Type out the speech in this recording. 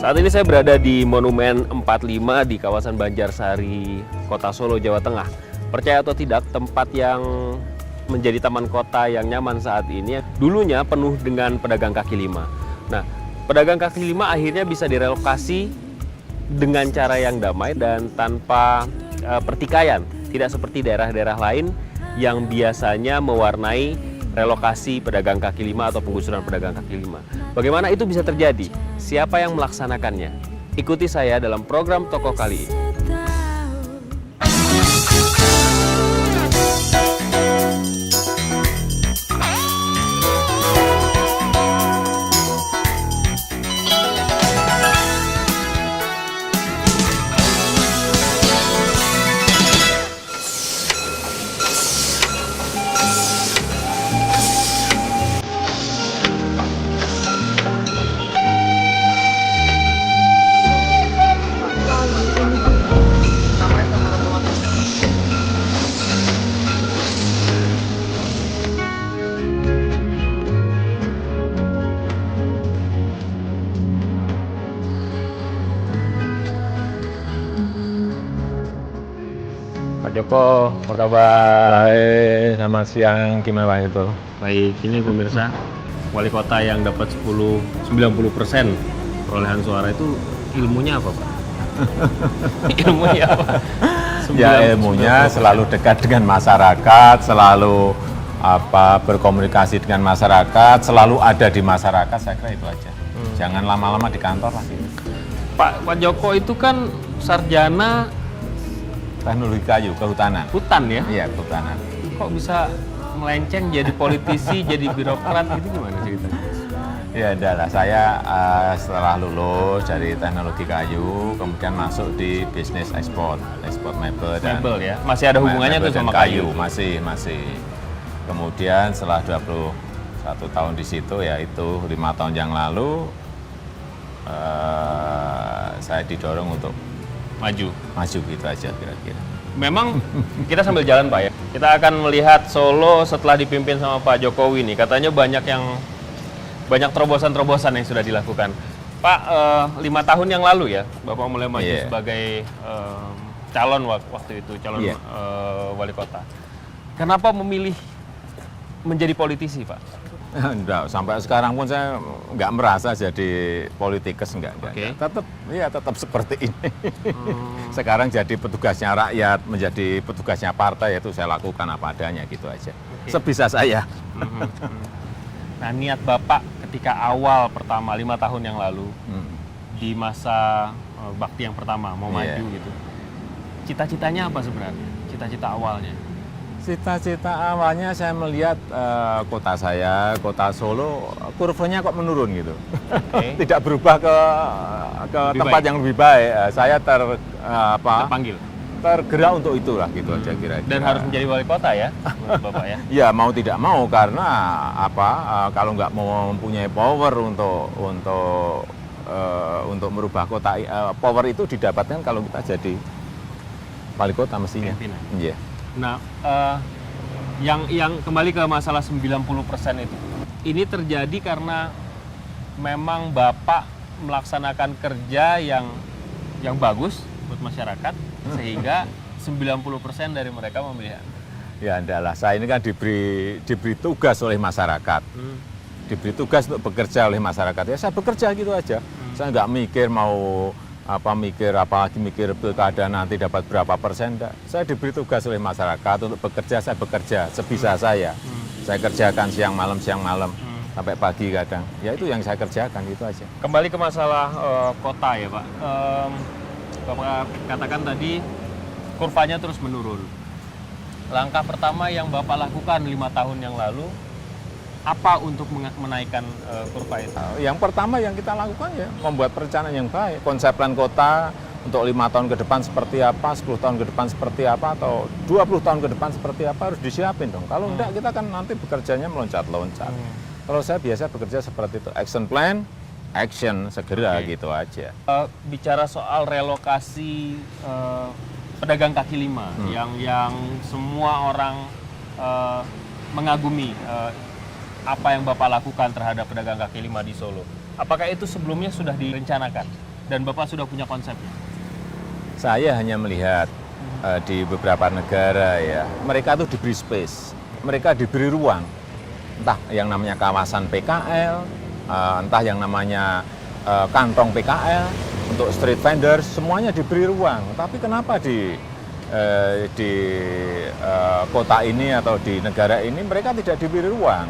Saat ini saya berada di Monumen 45 di kawasan Banjarsari, Kota Solo, Jawa Tengah. Percaya atau tidak, tempat yang menjadi taman kota yang nyaman saat ini dulunya penuh dengan pedagang kaki lima. Nah, pedagang kaki lima akhirnya bisa direlokasi dengan cara yang damai dan tanpa pertikaian. Tidak seperti daerah-daerah lain yang biasanya mewarnai relokasi pedagang kaki lima atau penggusuran pedagang kaki lima. Bagaimana itu bisa terjadi? Siapa yang melaksanakannya? Ikuti saya dalam program Tokoh kali ini. Joko, apa kabar? Baik, selamat siang, gimana Pak itu? Baik, ini pemirsa, wali kota yang dapat 90% perolehan suara itu ilmunya apa, Pak? Ilmunya apa? Ya, ilmunya selalu dekat dengan masyarakat, selalu berkomunikasi dengan masyarakat, selalu ada di masyarakat, saya kira itu aja. Jangan lama-lama di kantor lah gitu. Pak Joko itu kan sarjana Teknologi kayu, kehutanan. hutan ya? Iya, kehutanan. Kok bisa melenceng jadi politisi, jadi birokrat gitu, gimana ceritanya? Ya, adalah saya setelah lulus dari teknologi kayu, kemudian masuk di bisnis ekspor mebel dan Mebel ya? Masih ada hubungannya mebel tuh dan sama kayu? masih. Kemudian setelah 21 tahun di situ, yaitu 5 tahun yang lalu, saya didorong untuk Maju. gitu aja kira-kira. Memang kita sambil jalan, Pak ya. Kita akan melihat Solo setelah dipimpin sama Pak Jokowi nih. Katanya banyak terobosan-terobosan yang sudah dilakukan. Pak, 5 tahun yang lalu ya, Bapak mulai maju sebagai calon waktu itu, calon wali kota. Kenapa memilih menjadi politisi, Pak? Enggak, sampai sekarang pun saya nggak merasa jadi politikus, enggak. Tetap seperti ini. Sekarang jadi petugasnya rakyat, menjadi petugasnya partai, itu saya lakukan apa adanya gitu aja. Sebisa saya. Nah, niat Bapak ketika awal pertama 5 tahun yang lalu di masa bakti yang pertama mau maju gitu. Cita-citanya apa sebenarnya? Cita-cita awalnya? Cita-cita awalnya saya melihat kota saya, kota Solo, kurvanya kok menurun gitu. Tidak berubah ke tempat yang lebih baik. Saya tergerak untuk itulah gitu aja kira-kira. Dan harus menjadi wali kota ya, menurut Bapak ya? Ya, mau tidak mau, karena kalau nggak mau mempunyai power untuk merubah kota, power itu didapatkan kalau kita jadi wali kota mestinya. Iya. Nah, yang kembali ke masalah 90% itu. Ini terjadi karena memang Bapak melaksanakan kerja yang bagus buat masyarakat, sehingga 90% dari mereka memilih Anda. Ya, adalah saya ini kan diberi tugas oleh masyarakat. Diberi tugas untuk bekerja oleh masyarakat. Ya, saya bekerja gitu aja. Saya nggak mikir mikir pilkada nanti dapat berapa persen, enggak. Saya diberi tugas oleh masyarakat untuk bekerja, saya bekerja sebisa saya. Saya kerjakan siang malam sampai pagi kadang. Ya, itu yang saya kerjakan gitu aja. Kembali ke masalah kota ya, Pak. Bapak katakan tadi kurvanya terus menurun. Langkah pertama yang Bapak lakukan 5 tahun yang lalu apa untuk menaikkan kurva itu? Yang pertama yang kita lakukan ya membuat perencanaan yang baik. Konsep plan kota untuk 5 tahun ke depan seperti apa, 10 tahun ke depan seperti apa, atau 20 tahun ke depan seperti apa harus disiapin dong. Kalau enggak, kita kan nanti bekerjanya meloncat-loncat. Kalau saya biasa bekerja seperti itu, action plan, action segera gitu aja. Bicara soal relokasi pedagang kaki lima yang semua orang mengagumi apa yang Bapak lakukan terhadap pedagang kaki lima di Solo. Apakah itu sebelumnya sudah direncanakan? Dan Bapak sudah punya konsepnya? Saya hanya melihat di beberapa negara ya, mereka tuh diberi space, mereka diberi ruang, entah yang namanya kawasan PKL, entah yang namanya kantong PKL untuk street vendors, semuanya diberi ruang. Tapi kenapa di kota ini atau di negara ini mereka tidak diberi ruang?